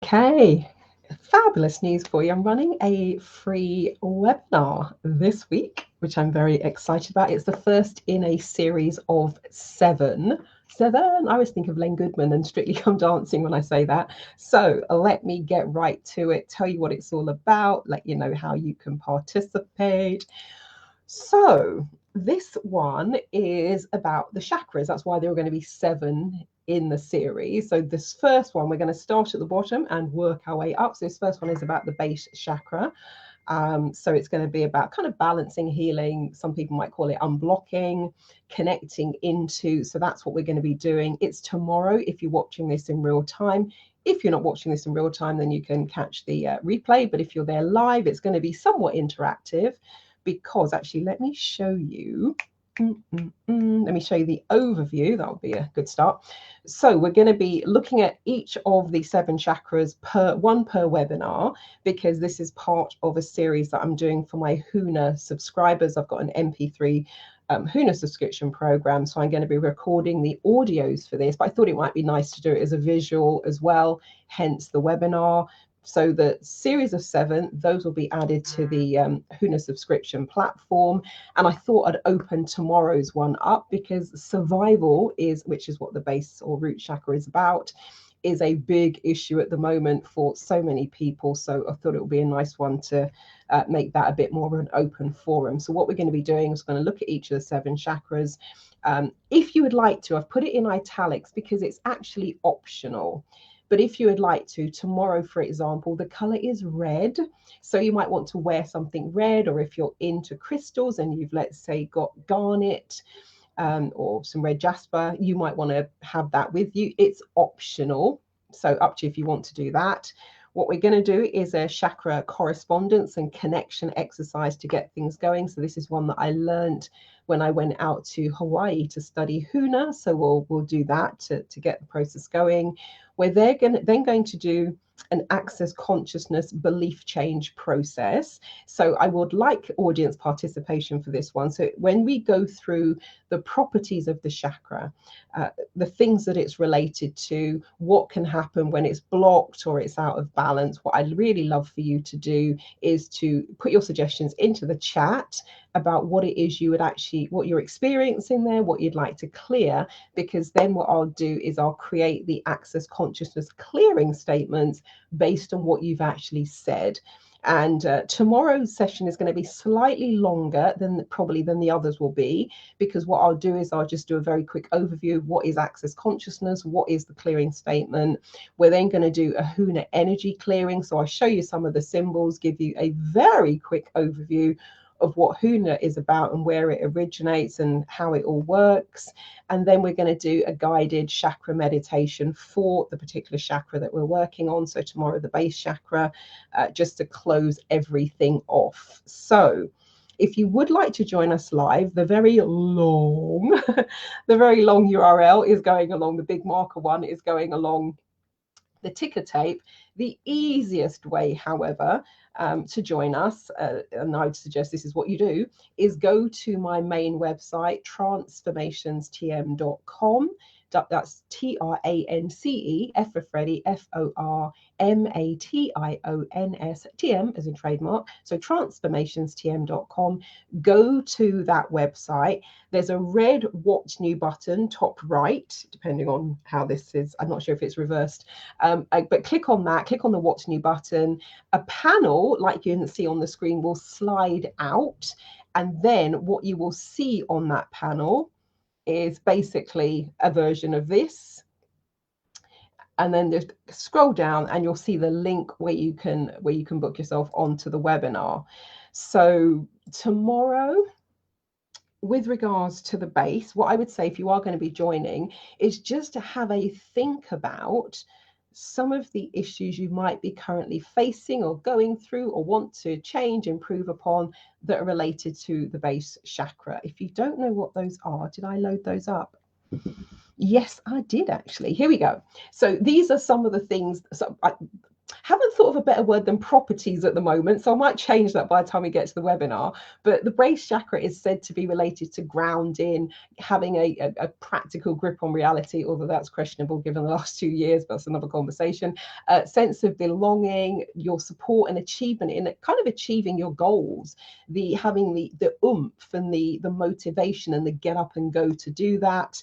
Okay, fabulous news for you. I'm running a free webinar this week, which I'm very excited about. It's the first in a series of seven. Seven. I always think of Len Goodman and Strictly Come Dancing when I say that. So let me get right to it, tell you what it's all about, let you know how you can participate. So this one is about the chakras. That's why there are going to be seven in the series. So this first one, we're going to start at the bottom and work our way up. So this first one is about the base chakra. So it's going to be about kind of balancing, healing. Some people might call it unblocking, connecting into. So that's what we're going to be doing. It's tomorrow if you're watching this in real time. If you're not watching this in real time, then you can catch the replay. But if you're there live, it's going to be somewhat interactive because actually, let me show you. Let me show you the overview. That would be a good start. So we're going to be looking at each of the seven chakras per webinar, because this is part of a series that I'm doing for my Huna subscribers. I've got an MP3 Huna subscription program, so I'm going to be recording the audios for this, but I thought it might be nice to do it as a visual as well, hence the webinar. So the series of seven, those will be added to the Huna subscription platform. And I thought I'd open tomorrow's one up because survival is, which is what the base or root chakra is about, is a big issue at the moment for so many people. So I thought it would be a nice one to make that a bit more of an open forum. So what we're going to be doing is going to look at each of the seven chakras. If you would like to, I've put it in italics because it's actually optional. But if you would like to, tomorrow, for example, the color is red. So you might want to wear something red, or if you're into crystals and you've, let's say, got garnet or some red jasper, you might want to have that with you. It's optional. So up to you if you want to do that. What we're going to do is a chakra correspondence and connection exercise to get things going. So this is one that I learned when I went out to Hawaii to study Huna. So we'll do that to get the process going. We're then going to do an access consciousness belief change process. So I would like audience participation for this one. So when we go through the properties of the chakra, the things that it's related to, what can happen when it's blocked or it's out of balance, what I'd really love for you to do is to put your suggestions into the chat about what it is you would actually, what you're experiencing there, what you'd like to clear, because then what I'll do is I'll create the access consciousness clearing statements based on what you've actually said. And tomorrow's session is going to be slightly longer than the others will be, because what I'll do is I'll just do a very quick overview of what is access consciousness, what is the clearing statement. We're then going to do a Huna energy clearing. So I'll show you some of the symbols, give you a very quick overview of what Huna is about and where it originates and how it all works. And then we're going to do a guided chakra meditation for the particular chakra that we're working on. So tomorrow, the base chakra, just to close everything off. So if you would like to join us live, the very long URL is going along, the big marker one is going along the ticker tape. The easiest way, however, to join us, and I would suggest this is what you do, is go to my main website, transformationstm.com. That's TRANCE, F for Freddy, FORMATIONS, TM as in trademark. So transformationstm.com. Go to that website. There's a red What's New button, top right, depending on how this is. I'm not sure if it's reversed. But click on that, click on the What's New button. A panel, like you can see on the screen, will slide out. And then what you will see on that panel is basically a version of this. And then just scroll down and you'll see the link where you can book yourself onto the webinar. So tomorrow, with regards to the base, what I would say if you are going to be joining is just to have a think about some of the issues you might be currently facing or going through or want to change, improve upon, that are related to the base chakra. If you don't know what those are, did I load those up? Yes, I did actually. Here we go. So these are some of the things. So I haven't thought sort of a better word than properties at the moment, so I might change that by the time we get to the webinar. But the base chakra is said to be related to grounding, having a practical grip on reality, although that's questionable given the last 2 years, but that's another conversation. Sense of belonging, your support and achievement in kind of achieving your goals, having the oomph and the motivation and the get up and go to do that.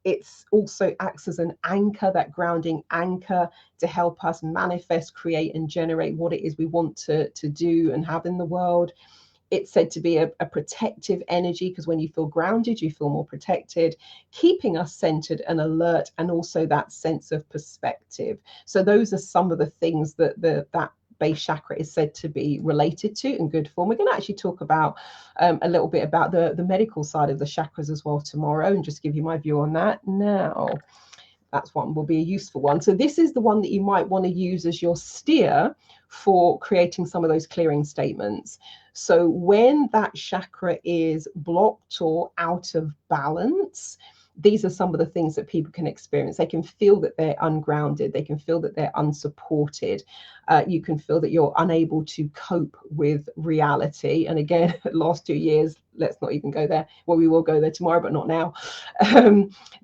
It's also acts as an anchor, that grounding anchor, to help us manifest, create, and generate what it is we want to do and have in the world. It's said to be a protective energy, because when you feel grounded, you feel more protected, keeping us centered and alert, and also that sense of perspective. So those are some of the things that that base chakra is said to be related to in good form. We're going to actually talk about a little bit about the medical side of the chakras as well tomorrow, and just give you my view on that. Now, that's one will be a useful one. So this is the one that you might want to use as your steer for creating some of those clearing statements. So when that chakra is blocked or out of balance, these are some of the things that people can experience. They can feel that they're ungrounded. They can feel that they're unsupported. You can feel that you're unable to cope with reality. And again, last 2 years, let's not even go there. Well, we will go there tomorrow, but not now.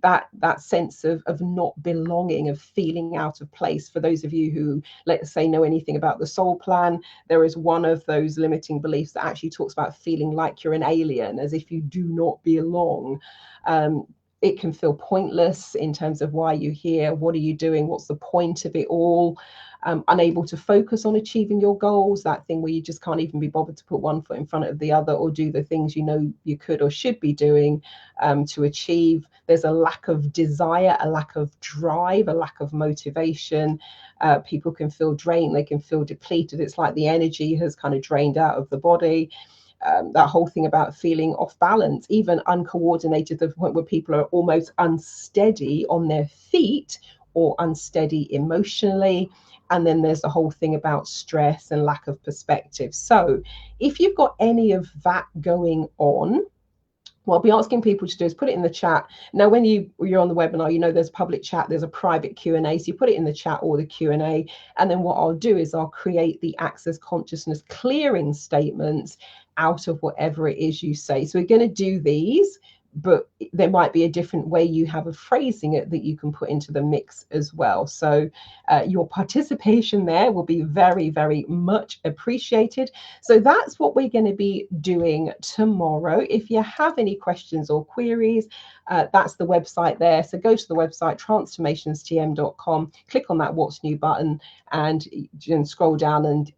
That sense of not belonging, of feeling out of place. For those of you who, let's say, know anything about the soul plan, there is one of those limiting beliefs that actually talks about feeling like you're an alien, as if you do not belong. It can feel pointless in terms of why you're here, what are you doing, what's the point of it all, unable to focus on achieving your goals, that thing where you just can't even be bothered to put one foot in front of the other or do the things you know you could or should be doing to achieve. There's a lack of desire, a lack of drive, a lack of motivation. People can feel drained, they can feel depleted. It's like the energy has kind of drained out of the body. That whole thing about feeling off balance, even uncoordinated, to the point where people are almost unsteady on their feet or unsteady emotionally. And then there's the whole thing about stress and lack of perspective. So if you've got any of that going on, what I'll be asking people to do is put it in the chat. Now, when you're on the webinar, you know there's public chat, there's a private Q&A. So you put it in the chat or the Q&A. And then what I'll do is I'll create the access consciousness clearing statements out of whatever it is you say. So we're going to do these, but there might be a different way you have of phrasing it that you can put into the mix as well. So your participation there will be very, very much appreciated. So that's what we're going to be doing tomorrow. If you have any questions or queries, that's the website there. So go to the website, transformationstm.com, click on that What's New button, and scroll down and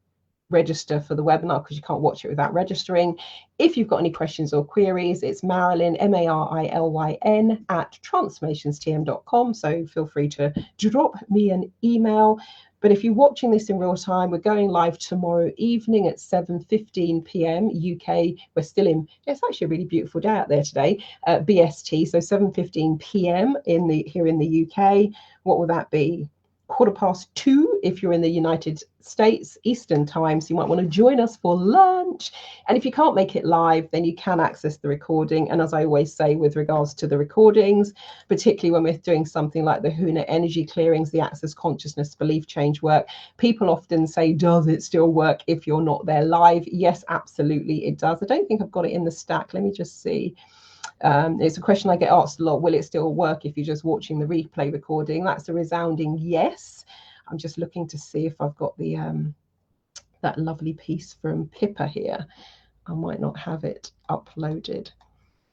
register for the webinar, because you can't watch it without registering. If you've got any questions or queries, it's Marilyn, Marilyn at transformationstm.com. So feel free to drop me an email. But if you're watching this in real time, we're going live tomorrow evening at 7:15 p.m. UK. We're still in, it's actually a really beautiful day out there today, BST. So 7:15 p.m. here in the UK. What will that be? 2:15 if you're in the United States Eastern time. So you might want to join us for lunch. And if you can't make it live, then you can access the recording. And as I always say with regards to the recordings, particularly when we're doing something like the Huna energy clearings, the access consciousness belief change work, people often say, does it still work if you're not there live? Yes, absolutely it does. I don't think I've got it in the stack. Let me just see. It's a question I get asked a lot. Will it still work if you're just watching the replay recording? That's a resounding yes. I'm just looking to see if I've got the that lovely piece from Pippa here. I might not have it uploaded.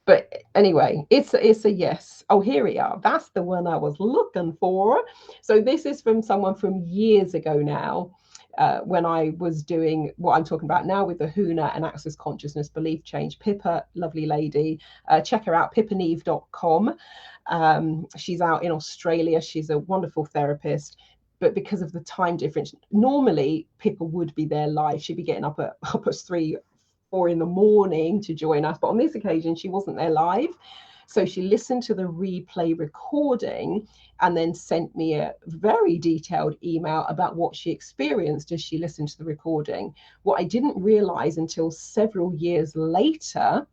But anyway, it's a yes. Oh, here we are. That's the one I was looking for. So this is from someone from years ago now. When I was doing what I'm talking about now with the Huna and Access Consciousness Belief Change. Pippa, lovely lady. Check her out, pippaneve.com. She's out in Australia. She's a wonderful therapist. But because of the time difference, normally Pippa would be there live. She'd be getting up at 3 or 4 in the morning to join us. But on this occasion, she wasn't there live. So she listened to the replay recording and then sent me a very detailed email about what she experienced as she listened to the recording. What I didn't realize until several years later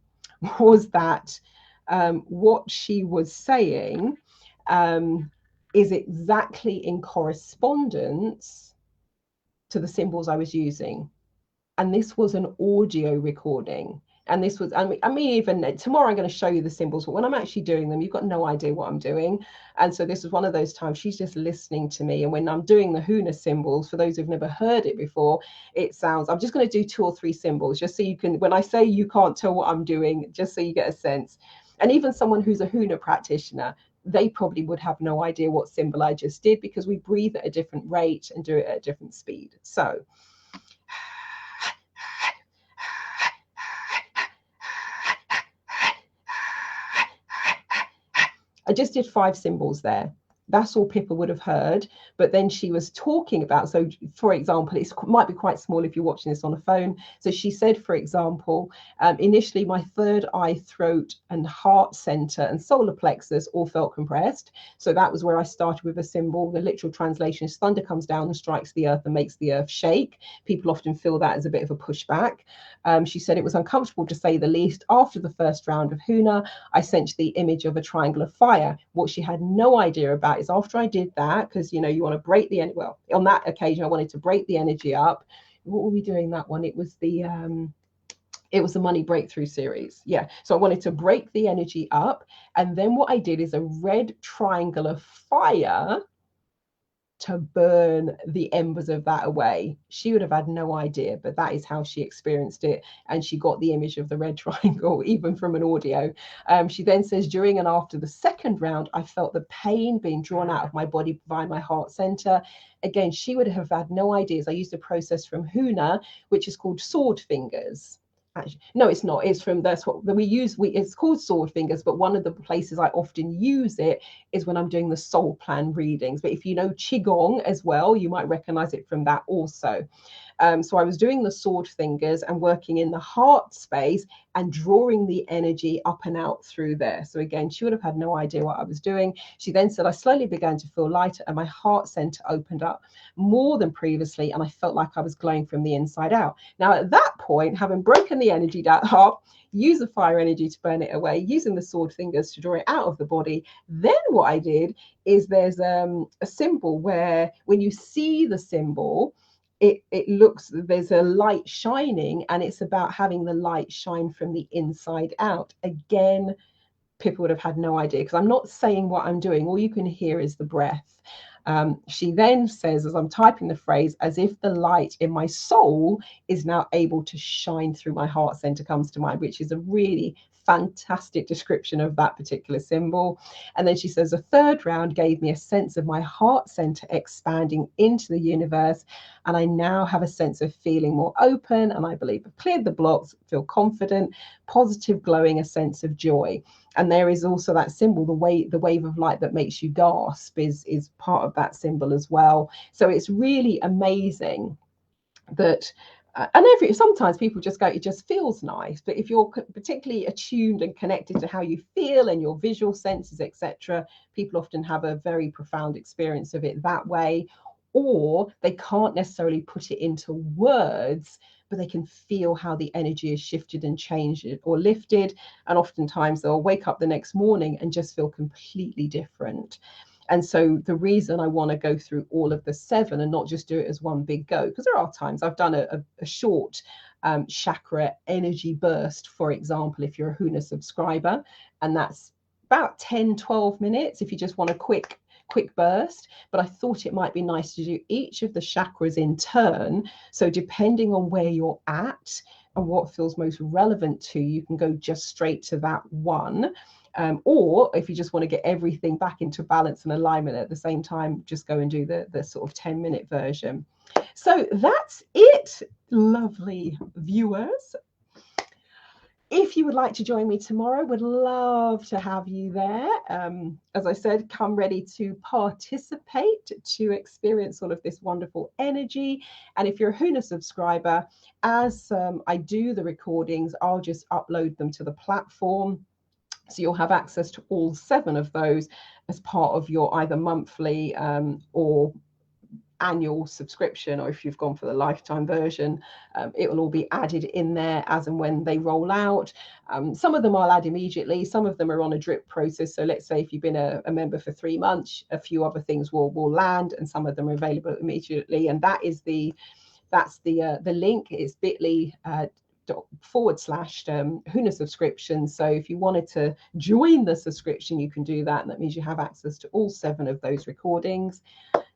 was that what she was saying is exactly in correspondence to the symbols I was using. And this was an audio recording. And this was, I mean, even tomorrow I'm going to show you the symbols, but when I'm actually doing them, you've got no idea what I'm doing. And so this is one of those times she's just listening to me. And when I'm doing the Huna symbols, for those who've never heard it before, it sounds, I'm just going to do 2 or 3 symbols, just so you can, when I say you can't tell what I'm doing, just so you get a sense. And even someone who's a Huna practitioner, they probably would have no idea what symbol I just did, because we breathe at a different rate and do it at a different speed. So I just did 5 symbols there. That's all Pippa would have heard. But then she was talking about, so for example, it might be quite small if you're watching this on a phone. So she said, for example, initially my third eye, throat and heart center and solar plexus all felt compressed. So that was where I started with a symbol. The literal translation is thunder comes down and strikes the earth and makes the earth shake. People often feel that as a bit of a pushback. She said it was uncomfortable, to say the least. After the first round of Huna, I sent the image of a triangle of fire. What she had no idea about is, after I did that, because you want to break the, well, on that occasion I wanted to break the energy up. What were we doing that one? It was the money breakthrough series. Yeah. So I wanted to break the energy up. And then what I did is a red triangle of fire to burn the embers of that away. She would have had no idea, but that is how she experienced it. And she got the image of the red triangle, even from an audio. She then says, during and after the second round, I felt the pain being drawn out of my body via my heart center. Again, she would have had no ideas. I used a process from Huna, which is called sword fingers. Actually, no, it's not. It's from, that's what we use. It's called sword fingers, but one of the places I often use it is when I'm doing the soul plan readings. But if you know Qigong as well, you might recognize it from that also. So I was doing the sword fingers and working in the heart space and drawing the energy up and out through there. So again, she would have had no idea what I was doing. She then said, I slowly began to feel lighter and my heart center opened up more than previously. And I felt like I was glowing from the inside out. Now, at that point, having broken the energy up, use the fire energy to burn it away, using the sword fingers to draw it out of the body. Then what I did is there's a symbol where when you see the symbol, it looks, there's a light shining, and it's about having the light shine from the inside out. Again, people would have had no idea, because I'm not saying what I'm doing. All you can hear is the breath. She then says, as I'm typing the phrase, as if the light in my soul is now able to shine through my heart center, comes to mind, which is a really fantastic description of that particular symbol. And then she says, the third round gave me a sense of my heart center expanding into the universe. And I now have a sense of feeling more open. And I believe I've cleared the blocks, feel confident, positive, glowing, a sense of joy. And there is also that symbol, the wave of light that makes you gasp is part of that symbol as well. So it's really amazing that and sometimes people just go, it just feels nice. But if you're particularly attuned and connected to how you feel and your visual senses, etc., people often have a very profound experience of it that way. Or they can't necessarily put it into words, but they can feel how the energy is shifted and changed or lifted. And oftentimes they'll wake up the next morning and just feel completely different. And so the reason I want to go through all of the 7 and not just do it as one big go, because there are times I've done a short chakra energy burst, for example, if you're a Huna subscriber, and that's about 10-12 minutes if you just want a quick burst. But I thought it might be nice to do each of the chakras in turn. So depending on where you're at and what feels most relevant to you, you can go just straight to that one. Or if you just want to get everything back into balance and alignment at the same time, just go and do the sort of 10-minute version. So that's it, lovely viewers. If you would like to join me tomorrow, would love to have you there. As I said, come ready to participate, to experience all of this wonderful energy. And if you're a Huna subscriber, as I do the recordings, I'll just upload them to the platform. So you'll have access to all 7 of those as part of your either monthly or annual subscription, or if you've gone for the lifetime version, it will all be added in there as and when they roll out. Some of them I'll add immediately, some of them are on a drip process. So let's say if you've been a member for 3 months, a few other things will land, and some of them are available immediately. And that's the link is bit.ly / Huna subscription. So if you wanted to join the subscription, you can do that, and that means you have access to all 7 of those recordings.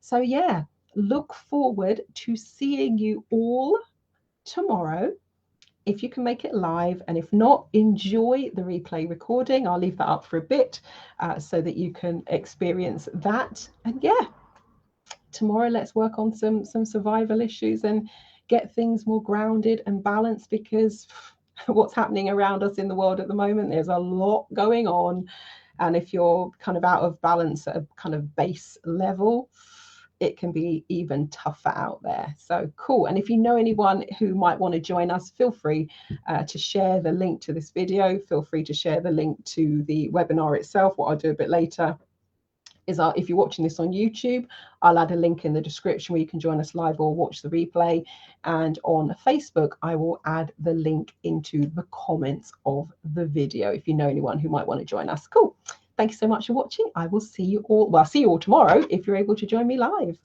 So yeah, look forward to seeing you all tomorrow, if you can make it live, and if not, enjoy the replay recording. I'll leave that up for a bit so that you can experience that. And yeah, tomorrow let's work on some survival issues and get things more grounded and balanced, because what's happening around us in the world at the moment, there's a lot going on, and if you're kind of out of balance at a kind of base level, it can be even tougher out there. So cool. And if you know anyone who might want to join us, feel free to share the link to this video. Feel free to share the link to the webinar itself. What I'll do a bit later is if you're watching this on YouTube, I'll add a link in the description where you can join us live or watch the replay. And on Facebook, I will add the link into the comments of the video if you know anyone who might want to join us. Cool. Thank you so much for watching. I will see you all, well, I'll see you all tomorrow if you're able to join me live.